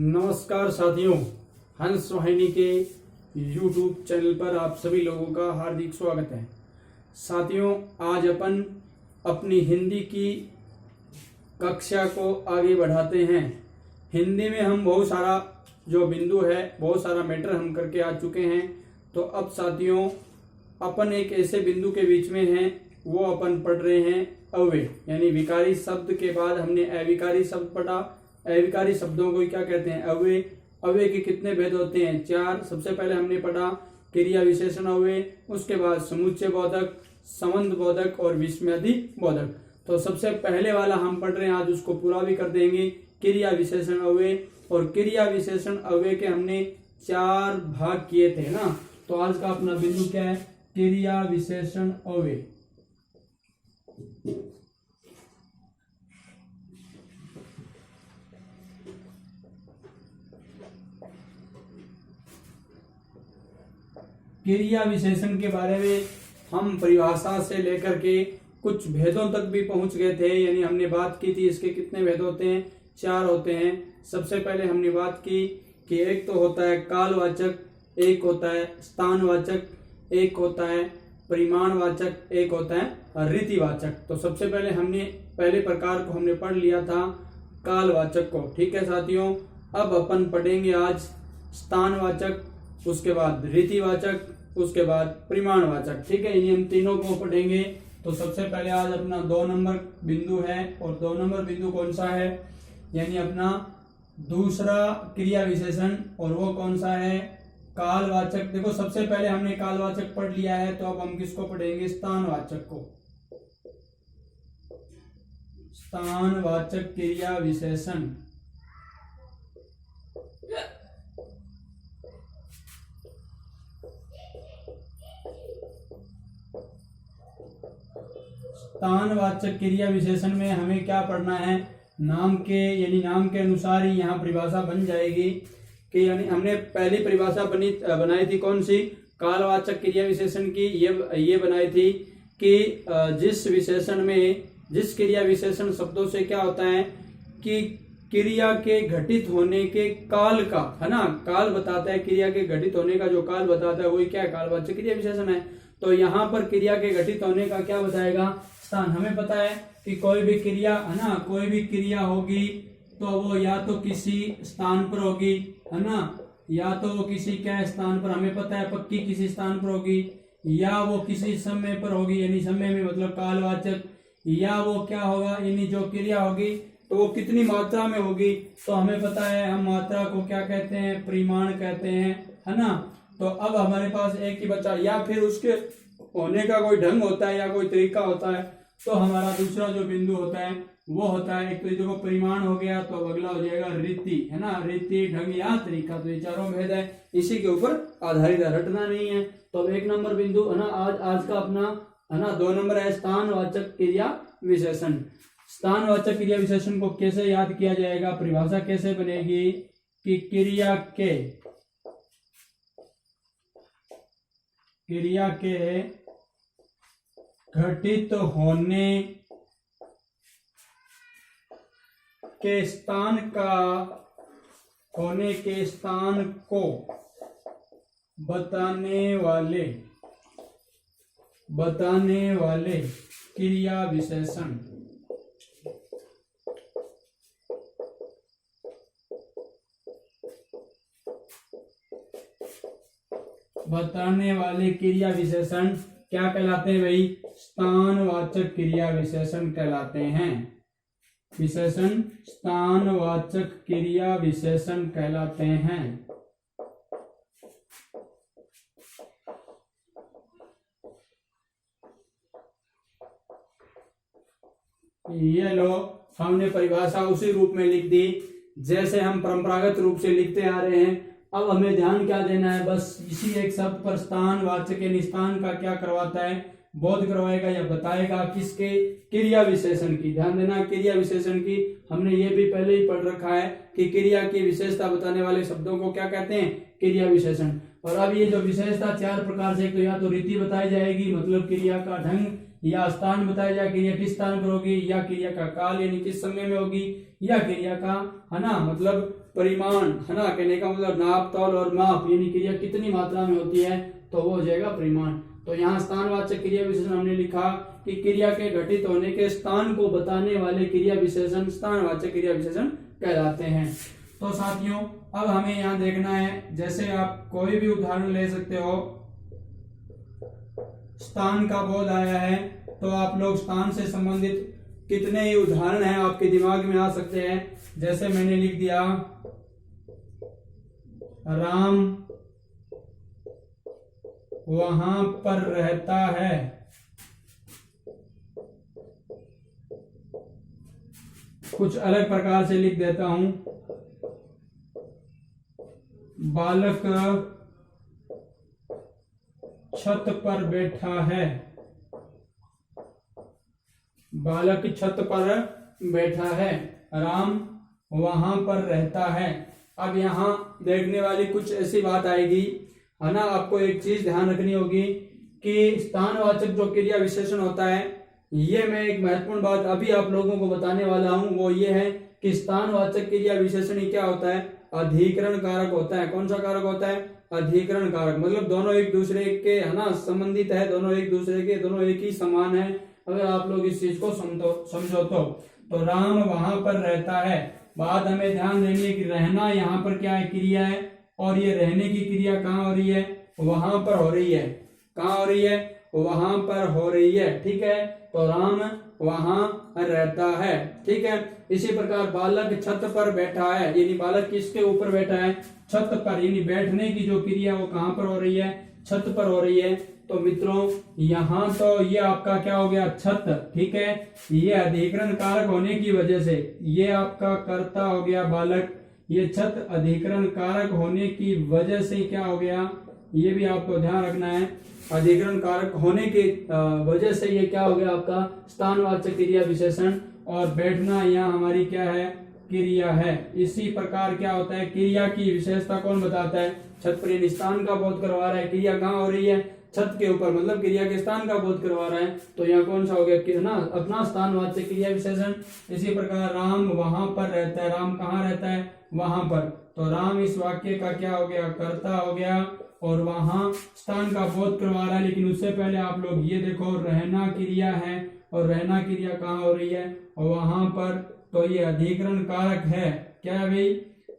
नमस्कार साथियों, हंस वाहिनी के YouTube चैनल पर आप सभी लोगों का हार्दिक स्वागत है। साथियों, आज अपन अपनी हिंदी की कक्षा को आगे बढ़ाते हैं। हिंदी में हम बहुत सारा जो बिंदु है, बहुत सारा मैटर हम करके आ चुके हैं। तो अब साथियों, अपन एक ऐसे बिंदु के बीच में हैं, वो अपन पढ़ रहे हैं अव्यय, यानी विकारी शब्द के बाद हमने अविकारी शब्द पढ़ा। अविकारी शब्दों को क्या कहते हैं? अव्यय। अव्यय के कितने भेद होते हैं? 4। सबसे पहले हमने पढ़ा क्रिया विशेषण अव्यय, उसके बाद समुच्चय बोधक, संबंध बोधक और विस्मयादि बोधक। तो सबसे पहले वाला हम पढ़ रहे हैं, आज उसको पूरा भी कर देंगे, क्रिया विशेषण अव्यय। और क्रिया विशेषण अव्यय के हमने 4 भाग किए थे ना। तो आज का अपना बिंदु क्या है? क्रिया विशेषण अव्यय। क्रिया विशेषण के बारे में हम परिभाषा से लेकर के कुछ भेदों तक भी पहुंच गए थे, यानी हमने बात की थी इसके कितने भेद होते हैं? 4 होते हैं। सबसे पहले हमने बात की कि एक तो होता है कालवाचक, एक होता है स्थानवाचक, एक होता है परिमाणवाचक, एक होता है रीतिवाचक। तो सबसे पहले हमने पहले प्रकार को हमने पढ़ लिया था, कालवाचक को। ठीक है साथियों, अब अपन पढ़ेंगे आज स्थानवाचक, उसके बाद रीतिवाचक, उसके बाद परिमाणवाचक। ठीक है, इन तीनों को पढ़ेंगे। तो सबसे पहले आज अपना 2 नंबर बिंदु है, और 2 नंबर बिंदु कौन सा है? यानी अपना दूसरा क्रिया विशेषण, और वो कौन सा है? कालवाचक। देखो, सबसे पहले हमने कालवाचक पढ़ लिया है, तो अब हम किसको पढ़ेंगे? स्थानवाचक को। स्थानवाचक क्रिया विशेषण। स्थानवाचक क्रिया विशेषण में हमें क्या पढ़ना है? नाम के, यानी नाम के अनुसार ही यहाँ परिभाषा बन जाएगी कि, यानी हमने पहली परिभाषा बनाई थी कौन सी? कालवाचक क्रिया विशेषण की। ये बनाई थी कि जिस विशेषण में, जिस क्रिया विशेषण शब्दों से क्या होता है कि क्रिया के घटित होने के काल का, है ना, काल बताता है, क्रिया के घटित होने का जो काल बताता है वही क्या है? कालवाचक क्रिया विशेषण है। तो यहाँ पर क्रिया के घटित होने का क्या बताएगा? स्थान। हमें पता है कि कोई भी क्रिया, है ना, कोई भी क्रिया होगी तो वो या तो किसी स्थान पर होगी, है ना, या तो वो किसी क्या स्थान पर, हमें पता है पक्की किसी स्थान पर होगी, या वो किसी समय पर होगी, यानी समय में मतलब कालवाचक, या वो क्या होगा, यानी जो क्रिया होगी तो वो कितनी मात्रा में होगी। तो हमें पता है हम मात्रा को क्या कहते हैं? परिमाण कहते हैं, है ना। तो अब हमारे पास एक ही बचा, या फिर उसके होने का कोई ढंग होता है या कोई तरीका होता है। तो हमारा दूसरा जो बिंदु होता है वो होता है, एक तो देखो परिमाण हो गया, तो अगला हो जाएगा रीति, है ना, रीति, ढंग या तरीका। तो ये चारों भेद है, इसी के ऊपर आधारित है, रटना नहीं है। तो अब 1 नंबर बिंदु, है ना, आज का अपना, है ना, 2 नंबर है स्थानवाचक क्रिया विशेषण। स्थानवाचक क्रिया विशेषण को कैसे याद किया जाएगा? परिभाषा कैसे बनेगी कि क्रिया के घटित होने के स्थान को बताने वाले क्रिया विशेषण। बताने वाले क्रिया विशेषण क्या कहलाते हैं भाई? स्थानवाचक क्रिया विशेषण कहलाते हैं। विशेषण स्थानवाचक क्रिया विशेषण कहलाते हैं। ये लो, हमने परिभाषा उसी रूप में लिख दी जैसे हम परंपरागत रूप से लिखते आ रहे हैं। अब हमें ध्यान क्या देना है? बस इसी एक शब्द पर स्थानवाचक, यानी स्थान का क्या करवाता है? बोध करवाएगा या बताएगा। किसके? क्रिया विशेषण की। ध्यान देना, क्रिया विशेषण की। हमने ये भी पहले ही पढ़ रखा है कि क्रिया की विशेषता बताने वाले शब्दों को क्या कहते हैं? क्रिया विशेषण। और अब ये जो विशेषता 4 प्रकार से, तो या तो रीति बताई जाएगी, मतलब क्रिया का ढंग, या स्थान बताया जाए क्रिया किस स्थान पर होगी, या क्रिया का काल यानी किस समय में होगी, या क्रिया का है ना मतलब परिमाण, है ना, कहने का मतलब नाप तौल और माप, यानी क्रिया कितनी मात्रा में होती है तो वो हो जाएगा परिमाण। तो यहाँ स्थानवाचक क्रिया विशेषण हमने लिखा कि क्रिया के घटित होने के स्थान को बताने वाले क्रिया विशेषण स्थानवाचक क्रिया विशेषण कहलाते हैं। तो साथियों अब हमें यहाँ देखना है, जैसे आप कोई भी उदाहरण ले सकते हो, स्थान का बोध आया है तो आप लोग स्थान से संबंधित कितने ही उदाहरण हैं आपके दिमाग में आ सकते हैं। जैसे मैंने लिख दिया राम वहां पर रहता है, कुछ अलग प्रकार से लिख देता हूं, बालक छत पर बैठा है, बालक छत पर बैठा है, राम वहां पर रहता है। अब यहाँ देखने वाली कुछ ऐसी बात आएगी, है ना, आपको एक चीज ध्यान रखनी होगी कि स्थानवाचक जो क्रिया विशेषण होता है, ये मैं एक महत्वपूर्ण बात अभी आप लोगों को बताने वाला हूं, वो ये है कि स्थानवाचक क्रिया विशेषण ही क्या होता है, अधिकरण कारक होता है। कौन सा कारक होता है, अधिकरण कारक, मतलब दोनों एक दूसरे के, है ना, संबंधित है, दोनों एक दूसरे के, दोनों एक ही समान है। अगर आप लोग इस चीज को समझो तो राम वहां पर रहता है, बात हमें ध्यान देनी है कि रहना यहाँ पर क्या है, क्रिया है, और ये रहने की क्रिया कहाँ हो रही है, वहां पर हो रही है। कहाँ हो रही है, वहां पर हो रही है, ठीक है। तो राम वहां रहता है, ठीक है। इसी प्रकार बालक छत पर बैठा है, यानी बालक किसके ऊपर बैठा है, छत पर, यानी बैठने की जो क्रिया वो कहाँ पर हो रही है, छत पर हो रही है। तो मित्रों यहाँ तो ये आपका क्या हो गया, छत, ठीक है। ये अधिकरण कारक होने की वजह से ये आपका कर्ता हो गया बालक, ये छत अधिकरण कारक होने की वजह से क्या हो गया, ये भी आपको ध्यान रखना है, अधिकरण कारक होने की वजह से ये क्या हो गया आपका स्थानवाचक क्रिया विशेषण, और बैठना यहाँ हमारी क्या है, क्रिया है। इसी प्रकार क्या होता है, क्रिया की विशेषता कौन बताता है, छत पर, स्थान का बोध करवा रहा है, क्रिया कहाँ हो रही है, छत के ऊपर, मतलब क्रिया के स्थान का बोध करवा रहा है। तो यहाँ कौन सा हो गया कि ना अपना स्थानवाचक क्रिया विशेषण। इसी प्रकार राम वहां पर रहता है, राम कहाँ रहता है, वहां पर। तो राम इस वाक्य का क्या हो गया, कर्ता हो गया, और वहां स्थान का बोध करवा रहा है। लेकिन उससे पहले आप लोग ये देखो, रहना क्रिया है, और रहना क्रिया कहाँ हो रही है, और वहां पर। तो ये अधिकरण कारक है, क्या है भाई,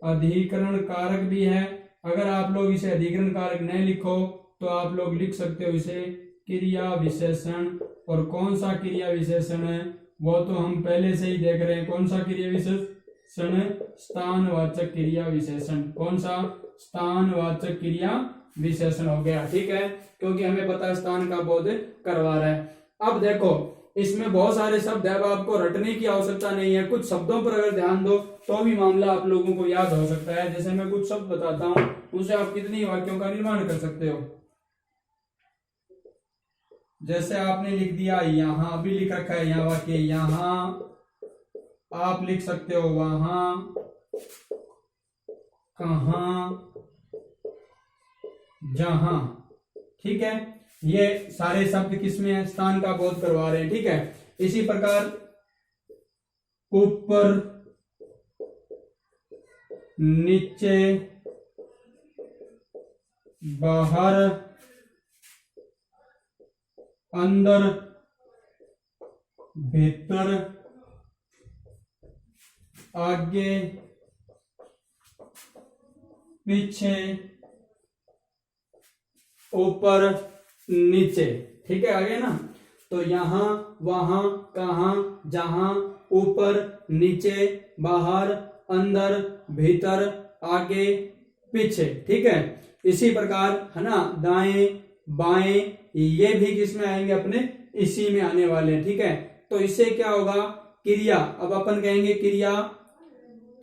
अधिकरण कारक भी है। अगर आप लोग इसे अधिकरण कारक नहीं लिखो तो आप लोग लिख सकते हो इसे क्रिया विशेषण। और कौन सा क्रिया विशेषण है वो तो हम पहले से ही देख रहे हैं, कौन सा क्रिया विशेषण है, स्थानवाचक क्रिया विशेषण। कौन सा, स्थानवाचक क्रिया विशेषण हो गया, ठीक है, क्योंकि हमें पता है स्थान का बोध करवा रहा है। अब देखो इसमें बहुत सारे शब्द है, अब आपको रटने की आवश्यकता नहीं है, कुछ शब्दों पर अगर ध्यान दो तो भी मामला आप लोगों को याद हो सकता है। जैसे मैं कुछ शब्द बताता हूं, उससे आप कितनी वाक्यों का निर्माण कर सकते हो। जैसे आपने लिख दिया यहाँ, अभी लिख रखा है यहाँ वाक्य, यहाँ आप लिख सकते हो वहां, कहाँ, जहां, ठीक है। ये सारे शब्द किसमें है, स्थान का बोध करवा रहे हैं, ठीक है। इसी प्रकार ऊपर, नीचे, बाहर, अंदर, भीतर, आगे, पीछे, ऊपर, नीचे, ठीक है, आगे ना। तो यहाँ, वहां, कहाँ, जहां, ऊपर, नीचे, बाहर, अंदर, भीतर, आगे, पीछे, ठीक है। इसी प्रकार है ना, दाएं, बाएं, ये भी किसमें आएंगे, अपने इसी में आने वाले हैं, ठीक है। तो इससे क्या होगा, क्रिया, अब अपन कहेंगे क्रिया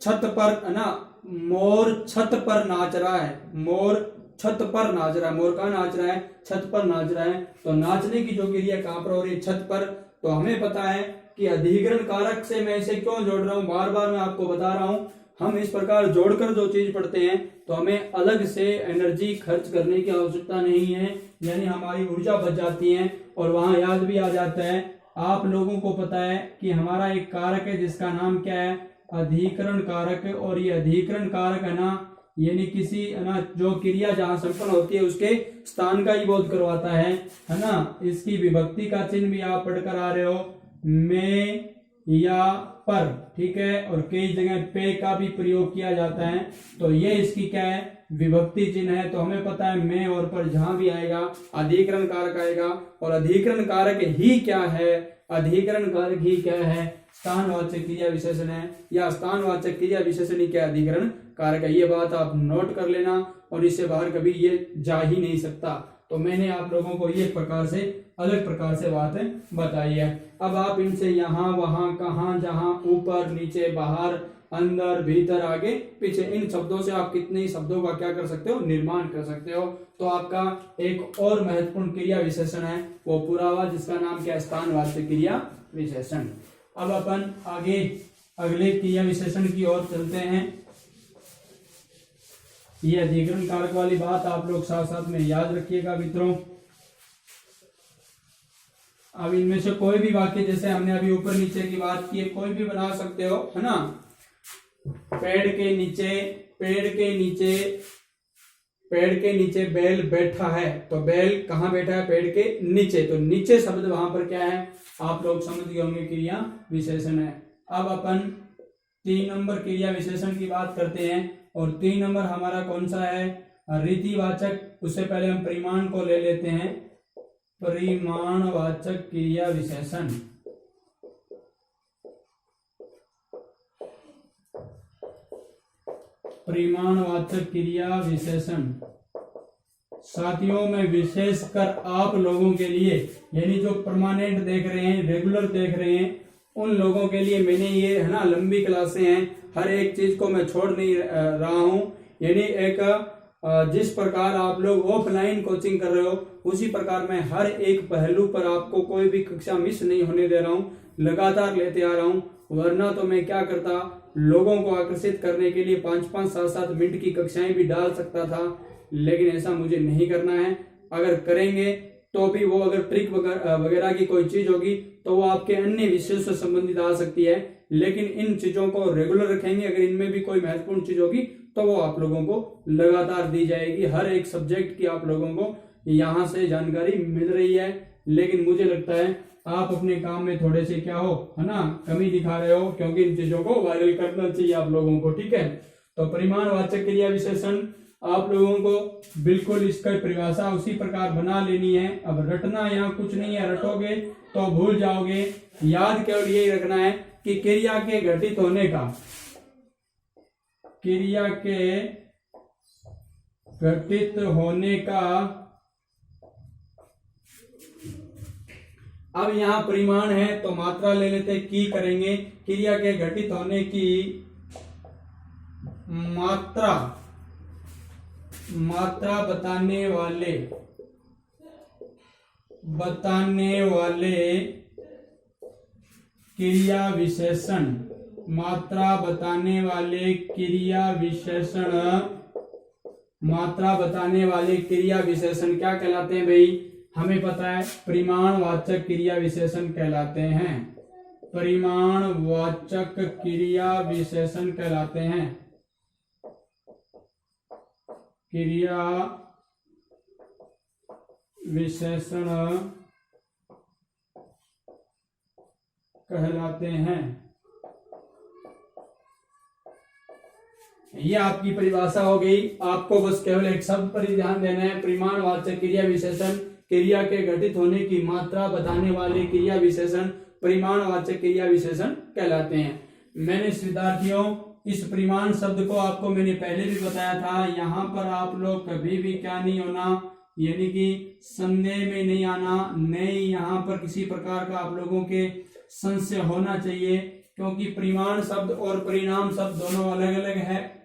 छत पर, है ना, मोर छत पर नाच रहा है, मोर छत पर नाच रहा है, मोर कहाँ नाच रहा है, छत पर नाच रहा है। तो नाचने की जो क्रिया कहाँ पर हो रही है, छत पर। तो हमें पता है कि अधिकरण कारक से मैं इसे क्यों जोड़ रहा हूं, बार बार मैं आपको बता रहा हूं, हम इस प्रकार जोड़कर जो चीज पढ़ते हैं तो हमें अलग से एनर्जी खर्च करने की आवश्यकता नहीं है, यानी हमारी ऊर्जा बच जाती है और वहां याद भी आ जाता है। आप लोगों को पता है कि हमारा एक कारक है जिसका नाम क्या है, अधिकरण कारक, और ये अधिकरण कारक है ना, यानी किसी है ना जो क्रिया जहां संपन्न होती है उसके स्थान का ही बोध करवाता है ना। इसकी विभक्ति का चिन्ह भी आप पढ़कर आ रहे हो, में या पर, ठीक है, और कई जगह पे का भी प्रयोग किया जाता है। तो ये इसकी क्या है, विभक्ति चिन्ह है। तो हमें पता है में और पर जहां भी आएगा अधिकरण कारक आएगा, और अधिकरण कारक ही क्या है, अधिकरण कारक ही क्या है, स्थानवाचक क्रिया विशेषण है, या स्थानवाचक क्रिया विशेषण ही क्या अधिकरण कारक है। ये बात आप नोट कर लेना, और इससे बाहर कभी ये जा ही नहीं सकता। तो मैंने आप लोगों को ये प्रकार से अलग प्रकार से बात बताई है। अब आप इनसे यहाँ वहां कहाँ जहां ऊपर नीचे बाहर अंदर भीतर आगे पीछे, इन शब्दों से आप कितने ही शब्दों का क्या कर सकते हो, निर्माण कर सकते हो। तो आपका एक और महत्वपूर्ण क्रिया विशेषण है वो पूरा हुआ, जिसका नाम क्या है, स्थानवाचक क्रिया विशेषण। अब अपन आगे अगले क्रिया विशेषण की ओर चलते हैं। ये अधिकरण कारक वाली बात आप लोग साथ साथ में याद रखिएगा मित्रों। अब इनमें से कोई भी वाक्य, जैसे हमने अभी ऊपर नीचे की बात की है, कोई भी बना सकते हो, है ना। पेड़ के नीचे बैल बैठा है, तो बैल कहाँ बैठा है, पेड़ के नीचे। तो नीचे शब्द वहां पर क्या है, आप लोग समझ गए होंगे, क्रिया विशेषण है। अब अपन 3 नंबर क्रिया विशेषण की बात करते हैं, और 3 नंबर हमारा कौन सा है, रीतिवाचक। उससे पहले हम परिमाण को ले लेते हैं, परिमाणवाचक क्रिया विशेषण। परिमाणवाचक क्रिया विशेषण साथियों में विशेषकर आप लोगों के लिए, यानी जो परमानेंट देख रहे हैं, रेगुलर देख रहे हैं, उन लोगों के लिए मैंने ये है ना लंबी क्लासें हैं, हर एक चीज को मैं छोड़ नहीं रहा हूं। यानी एक जिस प्रकार आप लोग ऑफलाइन कोचिंग कर रहे हो, उसी प्रकार मैं हर एक पहलू पर आपको कोई भी कक्षा मिस नहीं होने दे रहा हूं, लगातार लेते आ रहा हूं। वरना तो मैं क्या करता, लोगों को आकर्षित करने के लिए 5-5, 7-7 मिनट की कक्षाएं भी डाल सकता था, लेकिन ऐसा मुझे नहीं करना है। अगर करेंगे तो भी वो अगर ट्रिक वगैरह की कोई चीज होगी तो वो आपके अन्य विषयों से संबंधित आ सकती है, लेकिन इन चीजों को रेगुलर रखेंगे। अगर इनमें भी कोई महत्वपूर्ण चीज होगी तो वो आप लोगों को लगातार दी जाएगी। हर एक सब्जेक्ट की आप लोगों को यहाँ से जानकारी मिल रही है, लेकिन मुझे लगता है आप अपने काम में थोड़े से क्या हो, है ना, कमी दिखा रहे हो, क्योंकि इन चीजों को वायरल करना चाहिए आप लोगों को, ठीक है। तो परिमाणवाचक क्रिया विशेषण आप लोगों को बिल्कुल इसका परिभाषा उसी प्रकार बना लेनी है। अब रटना यहाँ कुछ नहीं है, रटोगे तो भूल जाओगे। याद केवल यही रखना है कि क्रिया के घटित होने का, क्रिया के घटित होने का, अब यहाँ परिमाण है तो मात्रा ले लेते, की करेंगे, क्रिया के घटित होने की मात्रा बताने वाले क्रिया विशेषण, मात्रा बताने वाले क्रिया विशेषण क्या कहलाते हैं भाई, हमें पता है परिमाणवाचक क्रिया विशेषण कहलाते हैं। परिमाणवाचक क्रिया विशेषण कहलाते हैं, क्रिया विशेषण कहलाते हैं। ये आपकी परिभाषा हो गई। आपको बस केवल एक शब्द पर ही ध्यान देना है, परिमाणवाचक क्रिया विशेषण, क्रिया के घटित होने की मात्रा बताने वाले क्रिया विशेषण परिमाणवाचक क्रिया विशेषण कहलाते हैं। मैंने विद्यार्थियों इस परिमाण शब्द को आपको मैंने पहले भी बताया था। यहाँ पर आप लोग कभी भी क्या नहीं होना, यानी कि संदेह में नहीं आना, नहीं यहाँ पर किसी प्रकार का आप लोगों के संशय होना चाहिए, क्योंकि परिमाण शब्द और परिणाम शब्द दोनों अलग अलग है।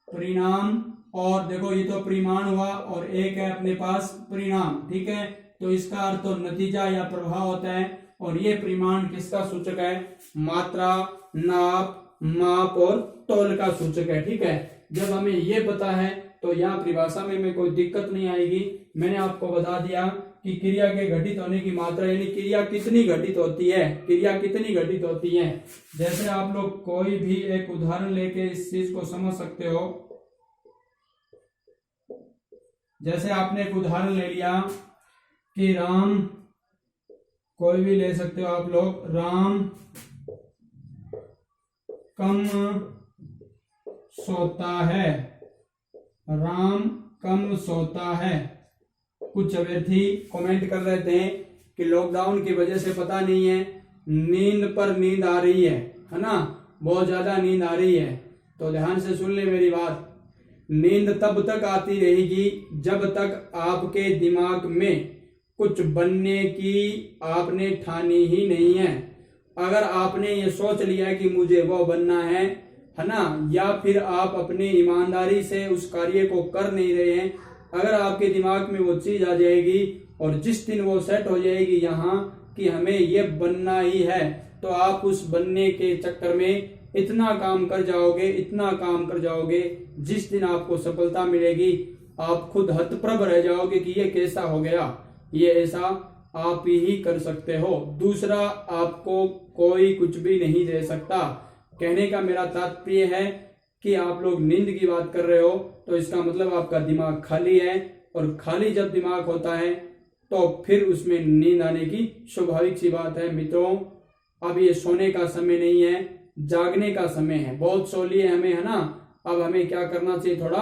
परिणाम और देखो ये तो परिमाण हुआ और एक है अपने पास परिणाम, ठीक है। तो इसका अर्थ तो नतीजा या प्रभाव होता है, और ये परिमाण किसका सूचक है, मात्रा, नाप, माप और तौल का सूचक है, ठीक है। जब हमें ये पता है तो यहाँ परिभाषा में कोई दिक्कत नहीं आएगी। मैंने आपको बता दिया कि क्रिया के घटित होने की मात्रा, यानी क्रिया कितनी घटित होती है, क्रिया कितनी घटित होती है। जैसे आप लोग कोई भी एक उदाहरण लेके इस चीज को समझ सकते हो। जैसे आपने एक उदाहरण ले लिया कि राम, कोई भी ले सकते हो आप लोग, राम कम सोता है, राम कम सोता है। कुछ अभ्यर्थी कमेंट कर रहे थे कि लॉकडाउन की वजह से पता नहीं है नींद पर नींद आ रही है ना, बहुत ज्यादा नींद आ रही है। तो ध्यान से सुन ले मेरी बात, नींद तब तक आती रहेगी जब तक आपके दिमाग में कुछ बनने की आपने ठानी ही नहीं है। अगर आपने ये सोच लिया कि मुझे वो बनना है ना, या फिर आप अपनी ईमानदारी से उस कार्य को कर नहीं रहे हैं, अगर आपके दिमाग में वो चीज आ जाएगी और जिस दिन वो सेट हो जाएगी यहाँ कि हमें ये बनना ही है, तो आप उस बनने के चक्कर में इतना काम कर जाओगे, इतना काम कर जाओगे, जिस दिन आपको सफलता मिलेगी आप खुद हतप्रभ रह जाओगे कि ये कैसा हो गया, ये ऐसा आप ही कर सकते हो, दूसरा आपको कोई कुछ भी नहीं दे सकता। कहने का मेरा तात्पर्य है कि आप लोग नींद की बात कर रहे हो तो इसका मतलब आपका दिमाग खाली है, और खाली जब दिमाग होता है तो फिर उसमें नींद आने की स्वाभाविक सी बात है। मित्रों, अब ये सोने का समय नहीं है, जागने का समय है। बहुत सो लिए हमें, है ना, अब हमें क्या करना चाहिए, थोड़ा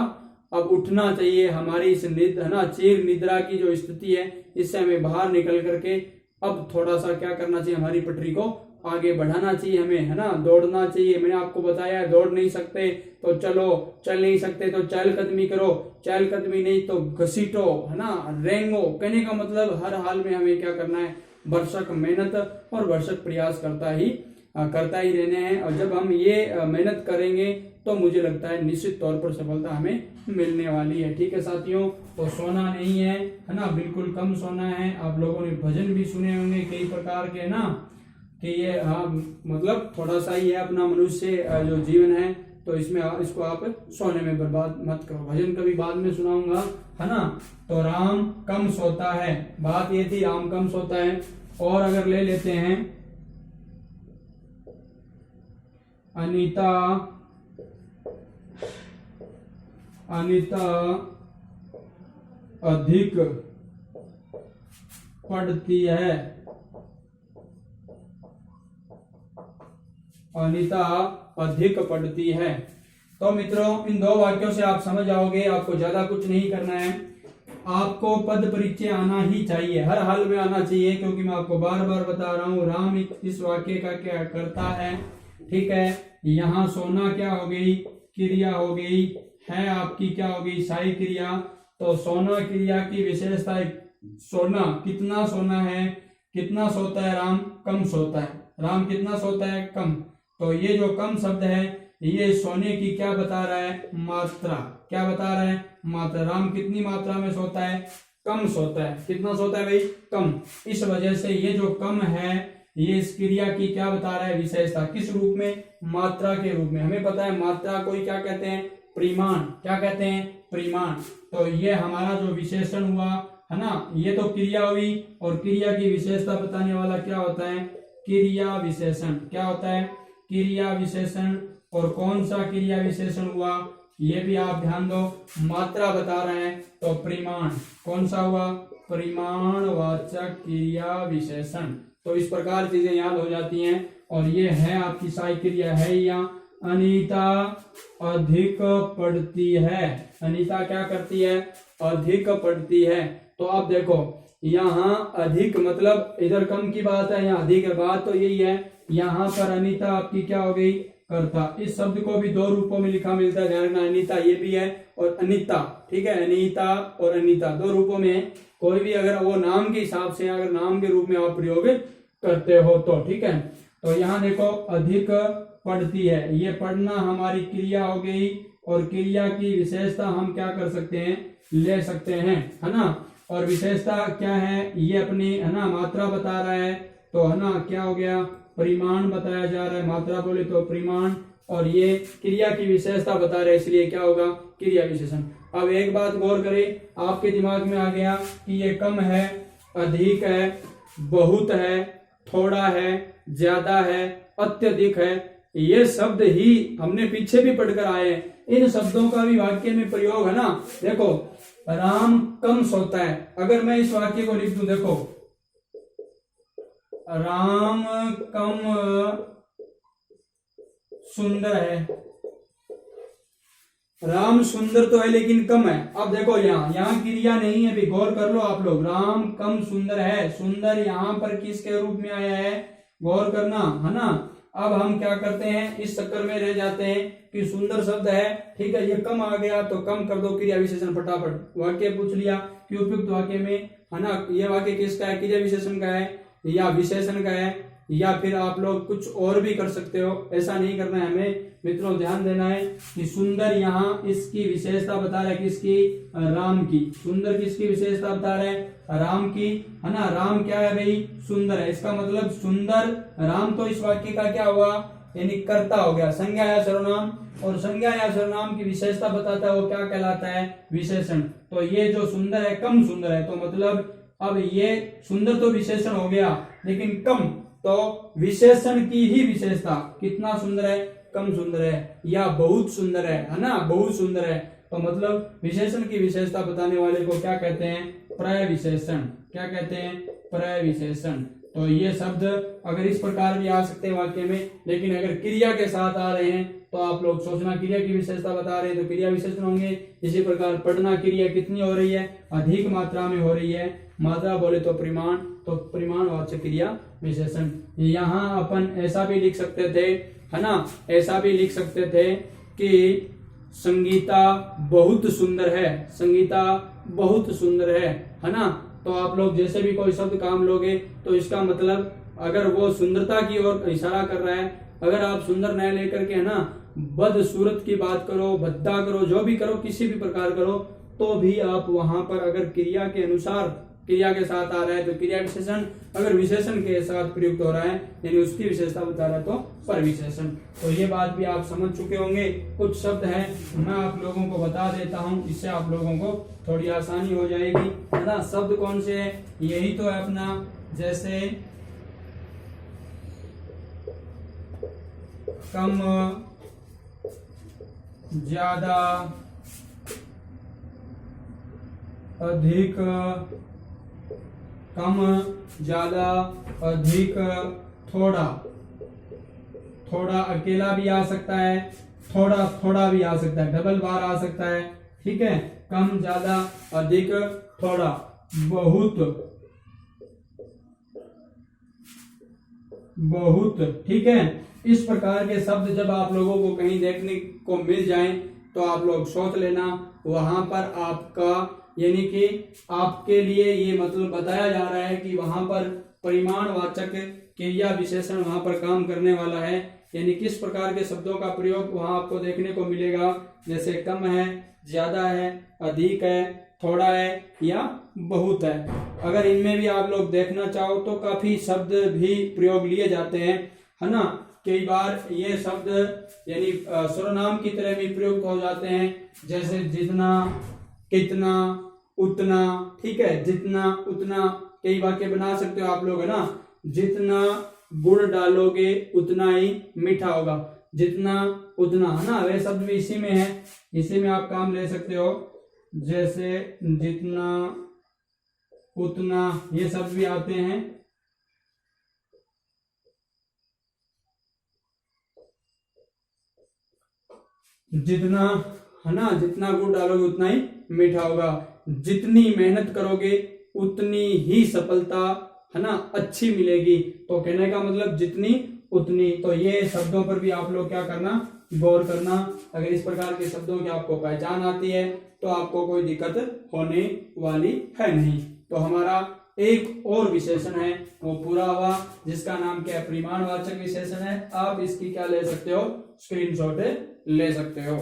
अब उठना चाहिए। हमारी इस चिर निद्रा की जो स्थिति है इससे हमें बाहर निकल करके अब थोड़ा सा क्या करना चाहिए, हमारी पटरी को आगे बढ़ाना चाहिए हमें, है ना, दौड़ना चाहिए। मैंने आपको बताया है दौड़ नहीं सकते तो चलो, चल नहीं सकते तो चहलकदमी करो, चहलकदमी नहीं तो घसीटो, है ना, रेंगो। कहने का मतलब हर हाल में हमें क्या करना है, भरसक मेहनत और भरसक प्रयास करता ही रहने हैं। और जब हम ये मेहनत करेंगे तो मुझे लगता है निश्चित तौर पर सफलता हमें मिलने वाली है। ठीक है साथियों, तो सोना नहीं है ना, बिल्कुल कम सोना है। आप लोगों ने भजन भी सुने होंगे कई प्रकार के ना, कि ये मतलब थोड़ा सा ही है अपना मनुष्य जो जीवन है, तो इसको आप सोने में बर्बाद मत करो। भजन कभी बाद में सुनाऊंगा, है ना। तो राम कम सोता है, बात ये थी राम कम सोता है। और अगर ले लेते हैं अनीता अधिक पढ़ती है, अनीता अधिक पढ़ती है। तो मित्रों, इन दो वाक्यों से आप समझ जाओगे, आपको ज्यादा कुछ नहीं करना है। आपको पद परिचय आना ही चाहिए, हर हाल में आना चाहिए, क्योंकि मैं आपको बार बार बता रहा हूँ राम इस वाक्य का क्या करता है। ठीक है, यहाँ सोना क्या हो गई, क्रिया हो गई, है आपकी क्या हो गई, साई क्रिया। तो सोना क्रिया की विशेषता, सोना, कितना सोना है, कितना सोता है राम, कम सोता है। राम कितना सोता है, कम। तो ये जो कम शब्द है ये सोने की क्या बता रहा है, मात्रा। क्या बता रहा है, मात्रा। राम कितनी मात्रा में सोता है, कम सोता है। कितना सोता है भाई, कम। इस वजह से ये जो कम है ये इस क्रिया की क्या बता रहा है, विशेषता। किस रूप में, मात्रा के रूप में। हमें पता है मात्रा को क्या कहते हैं, परिमाण। क्या कहते हैं, परिमाण। तो ये हमारा जो विशेषण हुआ, है ना, ये तो क्रिया हुई, और क्रिया की विशेषता बताने वाला क्या होता है, क्रिया विशेषण। क्या होता है, क्रिया विशेषण। और कौन सा क्रिया विशेषण हुआ, ये भी आप ध्यान दो, मात्रा बता रहे हैं तो परिमाण। कौन सा हुआ, परिमाणवाचक क्रिया विशेषण। तो इस प्रकार चीजें याद हो जाती हैं। और ये है आपकी साई क्रिया है यहाँ, अनीता अधिक पढ़ती है। अनीता क्या करती है, अधिक पढ़ती है। तो आप देखो यहाँ अधिक मतलब इधर कम की बात है, यहाँ अधिक है, बात तो यही है। यहाँ पर अनीता आपकी क्या हो गई, कर्ता। इस शब्द को भी दो रूपों में लिखा मिलता है, ध्यान रखना। अनीता ये भी है और अनीता, ठीक है, अनीता और अनीता दो रूपों में है। कोई भी अगर वो नाम के हिसाब से, अगर नाम के रूप में आप प्रयोग करते हो तो ठीक है। तो यहाँ देखो अधिक पढ़ती है, ये पढ़ना हमारी क्रिया हो गई, और क्रिया की विशेषता हम क्या कर सकते हैं, ले सकते हैं, है ना। और विशेषता क्या है, ये अपनी, है ना, मात्रा बता रहा है, तो है ना क्या हो गया, परिमाण बताया जा रहा है। मात्रा बोले तो परिमाण, और ये क्रिया की विशेषता बता रहे, इसलिए क्या होगा, क्रिया विशेषण। अब एक बात गौर करें, आपके दिमाग में आ गया कि ये कम है, अधिक है, बहुत है, थोड़ा है, ज्यादा है, अत्यधिक है, ये शब्द ही हमने पीछे भी पढ़कर आए हैं। इन शब्दों का भी वाक्य में प्रयोग है ना। देखो, राम कम सोता है, अगर मैं इस वाक्य को लिख दूं, देखो, राम कम सुंदर है। राम सुंदर तो है लेकिन कम है। अब देखो, यहाँ क्रिया नहीं है, भी गौर कर लो आप लोग। राम कम सुंदर है, सुंदर यहाँ पर किसके रूप में आया है, गौर करना, है ना। अब हम क्या करते हैं, इस चक्कर में रह जाते हैं कि सुंदर शब्द है, ठीक है, ये कम आ गया तो कम कर दो क्रिया विशेषण फटाफट। वाक्य पूछ लिया कि उपयुक्त वाक्य में, है ना, ये वाक्य किसका है, क्रिया विशेषण का है या विशेषण का है, या फिर आप लोग कुछ और भी कर सकते हो। ऐसा नहीं करना है हमें मित्रों, ध्यान देना है कि सुंदर यहाँ इसकी विशेषता बता रहा है, किसकी, राम की। सुंदर किसकी विशेषता बता रहे हैं, राम की, है ना। राम क्या है भाई, सुंदर है। इसका मतलब सुंदर राम तो इस वाक्य का क्या हुआ, यानी कर्ता हो गया, संज्ञा या सर्वनाम। और संज्ञा या सर्वनाम की विशेषता बताता है वो क्या कहलाता है, विशेषण। तो ये जो सुंदर है कम सुंदर है, तो मतलब अब ये सुंदर तो विशेषण हो गया लेकिन कम, तो विशेषण की ही विशेषता, कितना सुंदर है, कम सुंदर है, या बहुत सुंदर है ना, बहुत सुंदर है। तो मतलब विशेषण की विशेषता बताने वाले को क्या कहते हैं, प्रविशेषण। क्या कहते हैं, प्रविशेषण। तो ये शब्द अगर इस प्रकार भी आ सकते हैं वाक्य में, लेकिन अगर क्रिया के साथ आ रहे हैं तो आप लोग सोचना, क्रिया की विशेषता बता रहे हैं तो क्रिया विशेषण होंगे। इसी प्रकार पढ़ना क्रिया कितनी हो रही है, अधिक मात्रा में हो रही है, मात्रा बोले तो परिमाण, तो परिमाणवाचक क्रिया विशेषण। यहाँ अपन ऐसा भी लिख सकते थे, है ना, ऐसा भी लिख सकते थे कि संगीता बहुत सुंदर है, संगीता बहुत सुंदर है ना। तो आप लोग जैसे भी कोई शब्द काम लोगे तो इसका मतलब अगर वो सुंदरता की ओर इशारा कर रहा है, अगर आप सुंदर न लेकर के, है ना, बदसूरत की बात करो, भद्दा करो, जो भी करो, किसी भी प्रकार करो, तो भी आप वहां पर अगर क्रिया के अनुसार, क्रिया के साथ आ रहा है तो क्रिया विशेषण, अगर विशेषण के साथ प्रयुक्त हो रहा है यानी उसकी विशेषता बता रहा है तो परविशेषण। तो ये बात भी आप समझ चुके होंगे। कुछ शब्द हैं मैं आप लोगों को बता देता हूं, इससे आप लोगों को थोड़ी आसानी हो जाएगी, है ना। शब्द कौन से है, यही तो है अपना, जैसे कम, ज्यादा, अधिक, कम, ज्यादा, अधिक, थोड़ा। थोड़ा अकेला भी आ सकता है, थोड़ा थोड़ा भी आ सकता है, डबल बार आ सकता है, ठीक है। कम, ज्यादा, अधिक, थोड़ा, बहुत, बहुत, ठीक है। इस प्रकार के शब्द जब आप लोगों को कहीं देखने को मिल जाएं तो आप लोग सोच लेना, वहां पर आपका, यानी कि आपके लिए ये मतलब बताया जा रहा है कि वहां पर परिमाणवाचक क्रिया विशेषण वहां पर काम करने वाला है। यानी किस प्रकार के शब्दों का प्रयोग वहां आपको देखने को मिलेगा, जैसे कम है, ज्यादा है, अधिक है, थोड़ा है या बहुत है। अगर इनमें भी आप लोग देखना चाहो तो काफी शब्द भी प्रयोग लिए जाते हैं, है ना। कई बार ये शब्द यानी सर्वनाम की तरह भी प्रयुक्त हो जाते हैं, जैसे जितना, कितना, उतना, ठीक है। जितना, उतना, कई वाक्य बना सकते हो आप लोग, है ना। जितना गुड़ डालोगे उतना ही मीठा होगा, जितना, उतना, है ना। वे शब्द भी इसी में है, इसी में आप काम ले सकते हो, जैसे जितना, उतना, ये शब्द भी आते हैं। जितना, है ना, जितना गुड़ डालोगे उतना ही मीठा होगा। जितनी मेहनत करोगे उतनी ही सफलता, है ना, अच्छी मिलेगी। तो कहने का मतलब जितनी उतनी। तो ये शब्दों पर भी आप लोग क्या करना, गौर करना। अगर इस प्रकार के शब्दों की आपको पहचान आती है तो आपको कोई दिक्कत होने वाली है नहीं। तो हमारा एक और विशेषण है वो पूरा हुआ, जिसका नाम क्या है, परिमाणवाचक विशेषण है। आप इसकी क्या ले सकते हो, स्क्रीनशॉट ले सकते हो।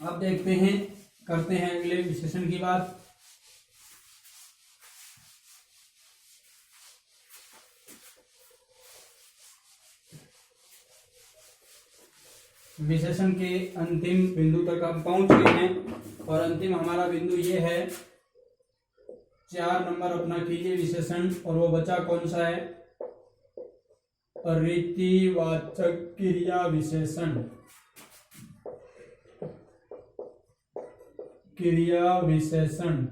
अब देखते हैं, करते हैं अगले विशेषण की बात। विशेषण के अंतिम बिंदु तक हम पहुंच गए हैं और अंतिम हमारा बिंदु ये है 4 नंबर अपना कीजिए विशेषण, और वो बचा कौन सा है? रीतिवाचक क्रिया विशेषण। क्रिया विशेषण,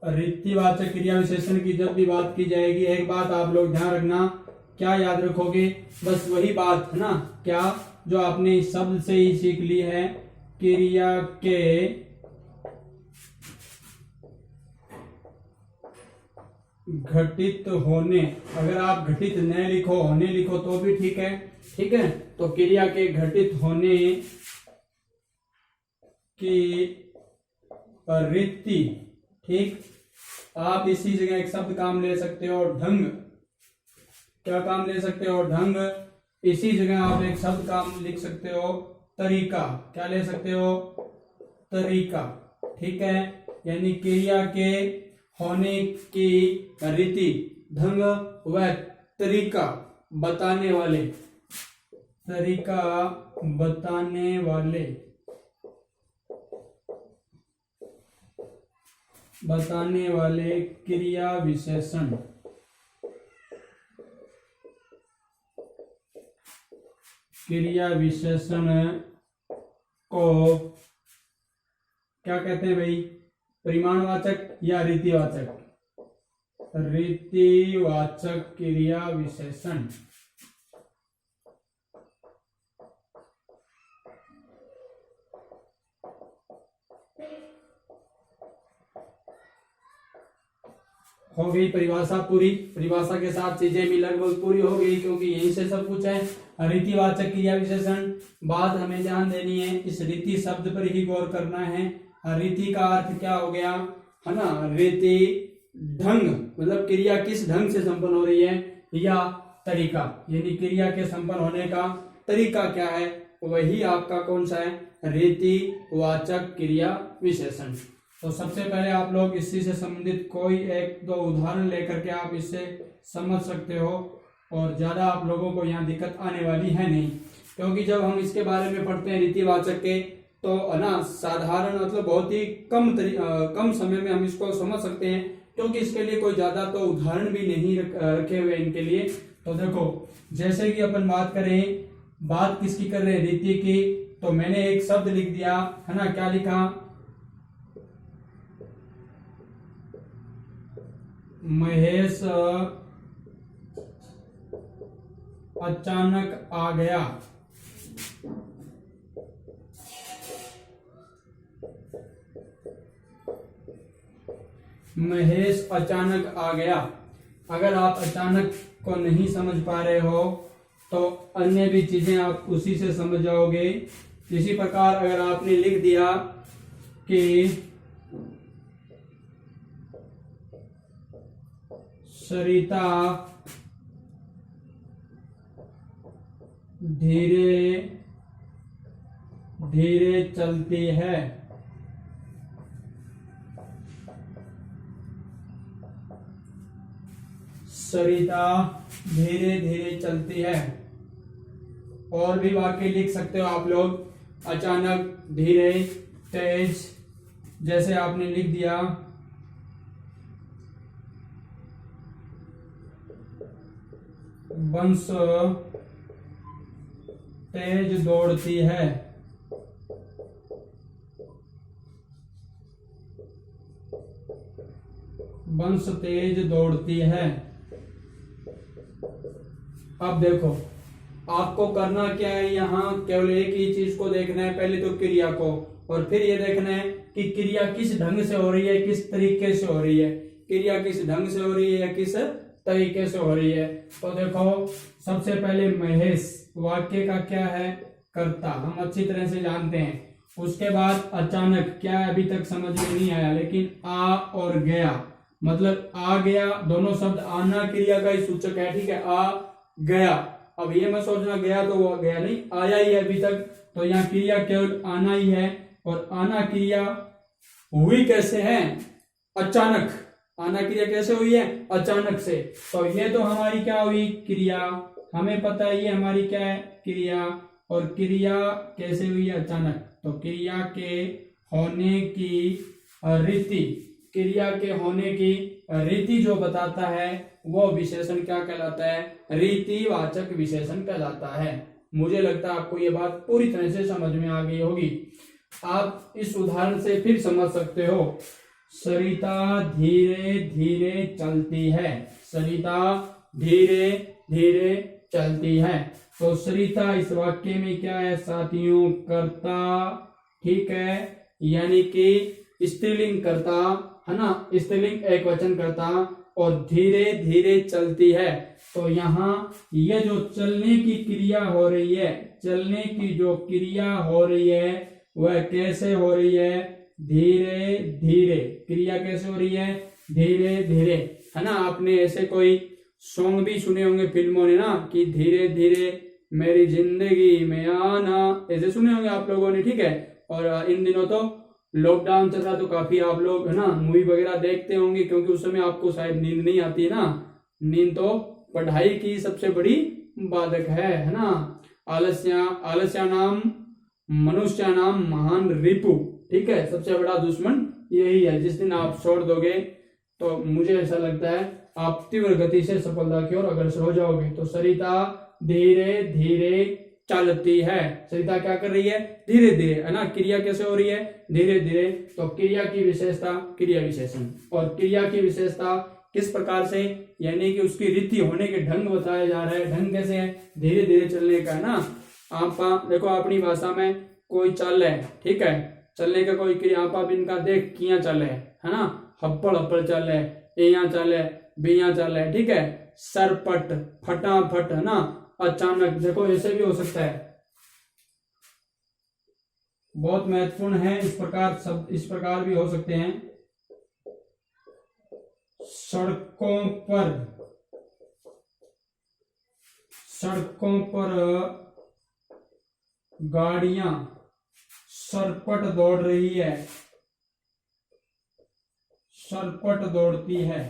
रीतिवाचक क्रिया विशेषण की जब भी बात की जाएगी, एक बात आप लोग ध्यान रखना, क्या याद रखोगे? बस वही बात है ना, क्या जो आपने इस शब्द से ही सीख ली है, क्रिया के घटित होने। अगर आप घटित न लिखो, होने लिखो तो भी ठीक है, ठीक है। तो क्रिया के घटित होने की रीति, ठीक। आप इसी जगह एक शब्द काम ले सकते हो, ढंग। क्या काम ले सकते हो? ढंग। इसी जगह आप एक शब्द काम लिख सकते हो, तरीका। क्या ले सकते हो? तरीका, ठीक है। यानी क्रिया के होने की रीति, ढंग व तरीका बताने वाले, तरीका बताने वाले, बताने वाले क्रिया विशेषण। क्रिया विशेषण को क्या कहते हैं भाई? परिमाणवाचक या रीतिवाचक? रीतिवाचक क्रिया विशेषण। हो गई परिभाषा पूरी। परिभाषा के साथ चीजें भी लगभग पूरी हो गई, क्योंकि यहीं से सब कुछ है। रीतिवाचक क्रिया विशेषण, बात हमें ध्यान देनी है, इस रीति शब्द पर ही गौर करना है। रीति का अर्थ क्या हो गया, है ना? रीति ढंग, मतलब क्रिया किस ढंग से संपन्न हो रही है, या तरीका, यानी क्रिया के संपन्न होने का तरीका क्या है, वही आपका कौन सा है? रीतिवाचक क्रिया विशेषण। तो सबसे पहले आप लोग इसी से संबंधित कोई 1-2 उदाहरण लेकर के आप इससे समझ सकते हो, और ज्यादा आप लोगों को यहाँ दिक्कत आने वाली है नहीं, क्योंकि जब हम इसके बारे में पढ़ते हैं रीतिवाचक के, तो ना साधारण मतलब बहुत ही कम समय में हम इसको समझ सकते हैं, क्योंकि इसके लिए कोई ज्यादा तो उदाहरण भी नहीं रखे हुए इनके लिए। तो देखो, जैसे कि अपन बात करें, बात किसकी कर रहे हैं? रीति की। तो मैंने एक शब्द लिख दिया, है ना? क्या लिखा? महेश अचानक आ गया। महेश अचानक आ गया। अगर आप अचानक को नहीं समझ पा रहे हो, तो अन्य भी चीजें आप उसी से समझ जाओगे। इसी प्रकार अगर आपने लिख दिया कि सरिता धीरे धीरे चलती है, सरिता धीरे धीरे चलती है। और भी वाक्य लिख सकते हो आप लोग, अचानक, धीरे, तेज। जैसे आपने लिख दिया, बंस तेज दौड़ती है। बंस तेज दौड़ती है। अब देखो, आपको करना क्या है, यहाँ केवल एक ही चीज को देखना है, पहले तो क्रिया को, और फिर ये देखना है कि क्रिया किस ढंग से हो रही है, किस तरीके से हो रही है। क्रिया किस ढंग से हो रही है या किस तरीके से हो रही है। तो देखो, सबसे पहले महेश वाक्य का क्या है? कर्ता, हम अच्छी तरह से जानते हैं। उसके बाद अचानक, क्या अभी तक समझ में नहीं आया, लेकिन आ और गया, मतलब आ गया, दोनों शब्द आना क्रिया का ही सूचक है, ठीक है। आ गया, अब ये मत सोचना गया तो वो गया नहीं, आया ही अभी तक, तो यहाँ क्रिया केवल आना ही है, और आना क्रिया हुई कैसे है? अचानक। आना क्रिया कैसे हुई है? अचानक से। तो ये तो हमारी क्या हुई? क्रिया। हमें पता है ये हमारी क्या है? क्रिया। और क्रिया कैसे हुई है? अचानक। तो क्रिया के होने की रीति, क्रिया के होने की रीति जो बताता है वो विशेषण क्या कहलाता है? रीतिवाचक विशेषण कहलाता है। मुझे लगता है आपको ये बात पूरी तरह से समझ में आ गई होगी। आप इस उदाहरण से फिर समझ सकते हो। सरिता धीरे धीरे चलती है। सरिता धीरे धीरे चलती है। तो सरिता इस वाक्य में क्या है साथियों? कर्ता, ठीक है, यानी कि स्त्रीलिंग कर्ता है ना, स्त्रीलिंग एकवचन कर्ता, और धीरे धीरे चलती है। तो यहाँ ये जो चलने की क्रिया हो रही है, चलने की जो क्रिया हो रही है वह कैसे हो रही है? धीरे धीरे। क्रिया कैसे हो रही है? धीरे धीरे, है ना। आपने ऐसे कोई सॉन्ग भी सुने होंगे फिल्मों ने ना, कि धीरे धीरे मेरी जिंदगी में आना, ऐसे सुने होंगे आप लोगों ने, ठीक है। और इन दिनों तो लॉकडाउन चल रहा, तो काफी आप लोग है ना मूवी वगैरह देखते होंगे, क्योंकि उस समय आपको शायद नींद नहीं आती है ना। नींद तो पढ़ाई की सबसे बड़ी बाधक है ना। आलस्यानाम मनुष्यानाम महान रिपु, ठीक है। सबसे बड़ा दुश्मन यही है। जिस दिन आप छोड़ दोगे तो मुझे ऐसा लगता है आप तीव्र गति से सफलता की ओर अग्रसर हो जाओगे। तो सरिता धीरे धीरे चलती है। सरिता क्या कर रही है? धीरे धीरे, है ना। क्रिया कैसे हो रही है? धीरे धीरे। तो क्रिया की विशेषता क्रिया विशेषण, और क्रिया की विशेषता किस प्रकार से, यानी कि उसकी रीति होने के ढंग बताया जा रहा है। ढंग कैसे है? धीरे धीरे चलने का, है ना। आप देखो अपनी भाषा में कोई चल है, ठीक है, चलने का कोई क्रिया, आप इनका देख किया चल है ना। हप्पड़ हप्पड़ चल है, एया चल है, बेया चल है, ठीक है। सरपट, फटाफट, है ना। अचानक, देखो ऐसे भी हो सकता है। बहुत महत्वपूर्ण है। इस प्रकार सब इस प्रकार भी हो सकते हैं। सड़कों पर गाड़ियां सरपट दौड़ रही है, सरपट दौड़ती है,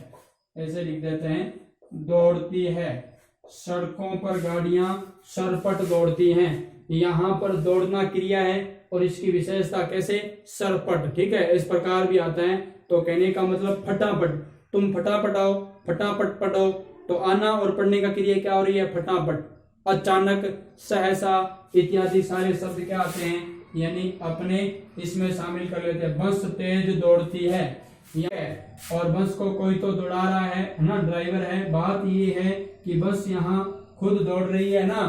ऐसे लिख देते हैं, दौड़ती है। सड़कों पर गाड़ियां सरपट दौड़ती हैं। यहाँ पर दौड़ना क्रिया है, और इसकी विशेषता कैसे? सरपट, ठीक है। इस प्रकार भी आता है। तो कहने का मतलब फटाफट, तुम फटाफट आओ, फटाफट पढ़ो। तो आना और पढ़ने का क्रिया क्या हो रही है? फटाफट। अचानक, सहसा इत्यादि सारे शब्द क्या आते हैं, यानी अपने इसमें शामिल कर लेते हैं। बस तेज दौड़ती है, और बस को कोई तो दौड़ा रहा है ना, ड्राइवर है। बात ये है कि बस यहाँ खुद दौड़ रही है ना।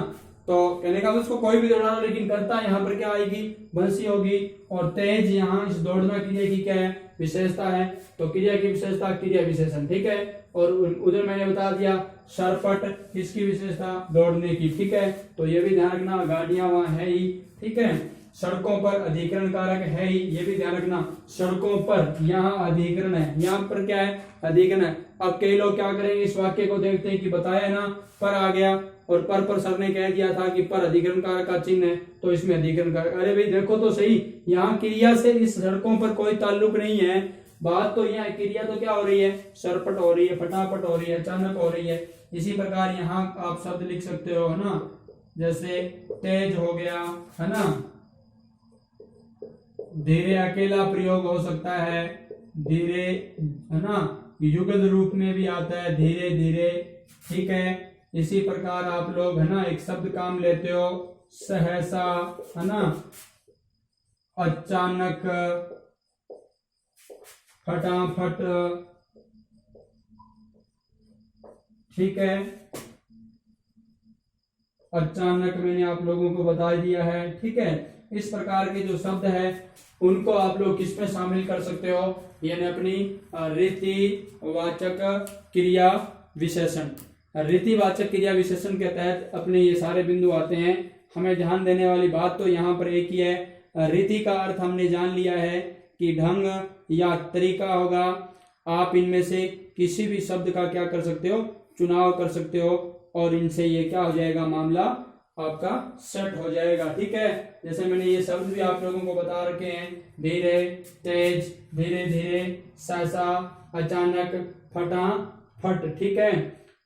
तो कहने का बस को कोई भी दौड़ा रहा, लेकिन करता यहाँ पर क्या आएगी? बस ही होगी। और तेज यहाँ इस दौड़ना क्रिया की क्या है? विशेषता है। तो क्रिया की विशेषता क्रिया विशेषण, ठीक है। और उधर मैंने बता दिया सरपट किसकी विशेषता? दौड़ने की, ठीक है। तो ये भी ध्यान रखना, गाड़ियां वहां है ही, ठीक है। सड़कों पर अधिकरण कारक है ही, ये भी ध्यान रखना। सड़कों पर, यहाँ अधिकरण है, यहाँ पर क्या है? अधिकरण है। अब कई लोग क्या करेंगे, इस वाक्य को देखते हैं कि बताया ना पर आ गया, और पर सर ने कह दिया था कि पर अधिकरण कारक का चिन्ह है, तो इसमें अधिकरण कारक। अरे भाई देखो तो सही, यहाँ क्रिया से इस सड़कों पर कोई ताल्लुक नहीं है। बात तो यहाँ क्रिया तो क्या हो रही है? सरपट हो रही है, फटाफट हो रही है, अचानक हो रही है। इसी प्रकार यहाँ आप शब्द लिख सकते हो, है ना। जैसे तेज हो गया, है ना। धीरे अकेला प्रयोग हो सकता है, धीरे, है ना। युगल रूप में भी आता है, धीरे धीरे, ठीक है। इसी प्रकार आप लोग, है ना, एक शब्द काम लेते हो, सहसा, है ना, अचानक, फटाफट, ठीक है। अचानक मैंने आप लोगों को बता दिया है, ठीक है। इस प्रकार के जो शब्द है उनको आप लोग किस में शामिल कर सकते हो, यानी अपनी रीतिवाचक क्रिया विशेषण। रीतिवाचक क्रिया विशेषण के तहत अपने ये सारे बिंदु आते हैं। हमें ध्यान देने वाली बात तो यहाँ पर एक ही है। रीति का अर्थ हमने जान लिया है कि ढंग या तरीका होगा। आप इनमें से किसी भी शब्द का क्या कर सकते हो? चुनाव कर सकते हो, और इनसे ये क्या हो जाएगा? मामला आपका सेट हो जाएगा। ठीक है, जैसे मैंने ये शब्द भी आप लोगों को बता रखे हैं, धीरे, तेज, धीरे धीरे, सहसा, अचानक, फटा फट। ठीक है,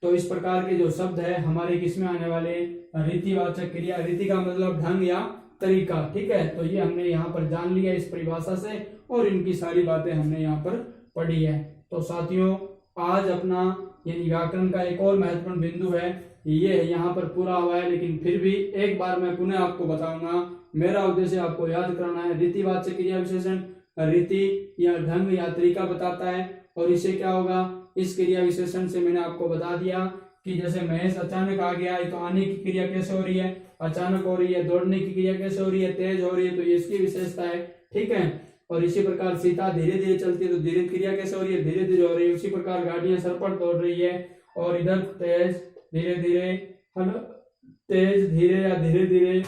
तो इस प्रकार के जो शब्द है हमारे किसमें आने वाले, रीतिवाचक क्रिया। रीति का मतलब ढंग या तरीका। ठीक है, तो ये हमने यहाँ पर जान लिया इस परिभाषा से, और इनकी सारी बातें हमने यहाँ पर पढ़ी है। तो साथियों, आज अपना यानी व्याकरण का एक और महत्वपूर्ण बिंदु है, ये यहाँ पर पूरा हुआ है। लेकिन फिर भी एक बार मैं पुनः आपको बताऊंगा, मेरा उद्देश्य आपको याद कराना है। रीतिवाचक क्रिया विशेषण रीति या ढंग या तरीका बताता है, और इससे क्या होगा, इस क्रिया विशेषण से मैंने आपको बता दिया कि जैसे महेश अचानक आ गया है, तो आने की क्रिया कैसे हो रही है, अचानक हो रही है। दौड़ने की क्रिया कैसे हो रही है, तेज हो रही है, तो ये इसकी विशेषता है। ठीक है, और इसी प्रकार सीता धीरे धीरे चलती है, तो धीरे क्रिया कैसे हो रही है, धीरे धीरे हो रही है। उसी प्रकार गाड़ियां सरपट दौड़ रही है, और इधर तेज, धीरे धीरे, तेज, धीरे या धीरे धीरे,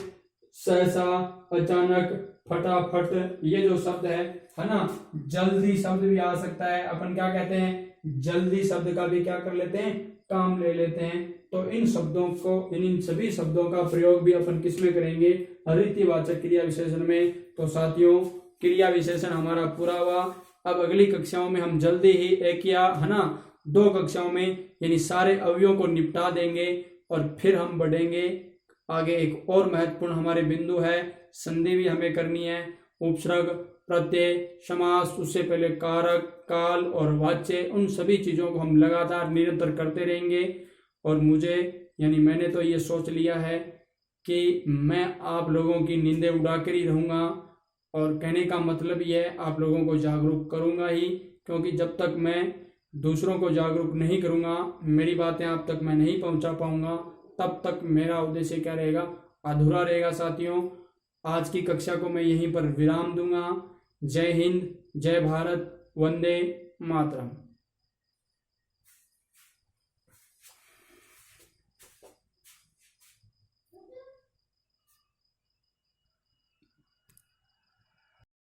सहसा, अचानक, फटाफट, ये जो शब्द है ना, जल्दी शब्द भी आ सकता है। अपन क्या कहते हैं, जल्दी शब्द का भी क्या कर लेते हैं, काम ले लेते हैं। तो इन शब्दों को, इन सभी शब्दों का प्रयोग भी अपन किसमें करेंगे, रीतिवाचक क्रिया विशेषण में। तो साथियों, क्रिया विशेषण हमारा पूरा हुआ। अब अगली कक्षाओं में हम जल्दी ही एक या 2 कक्षाओं में यानी सारे अवयवों को निपटा देंगे, और फिर हम बढ़ेंगे आगे। एक और महत्वपूर्ण हमारे बिंदु है, संधि भी हमें करनी है। उपसर्ग, प्रत्यय, समास, उससे पहले कारक, काल और वाच्य, उन सभी चीजों को हम लगातार निरंतर करते रहेंगे। और मुझे यानी मैंने तो ये सोच लिया है कि मैं आप लोगों की नींदें उड़ाकर ही रहूंगा, और कहने का मतलब ये है, आप लोगों को जागरूक करूंगा ही, क्योंकि जब तक मैं दूसरों को जागरूक नहीं करूंगा, मेरी बातें आप तक मैं नहीं पहुंचा पाऊंगा, तब तक मेरा उद्देश्य क्या रहेगा, अधूरा रहेगा। साथियों, आज की कक्षा को मैं यहीं पर विराम दूंगा। जय हिंद, जय भारत, वंदे मातरम।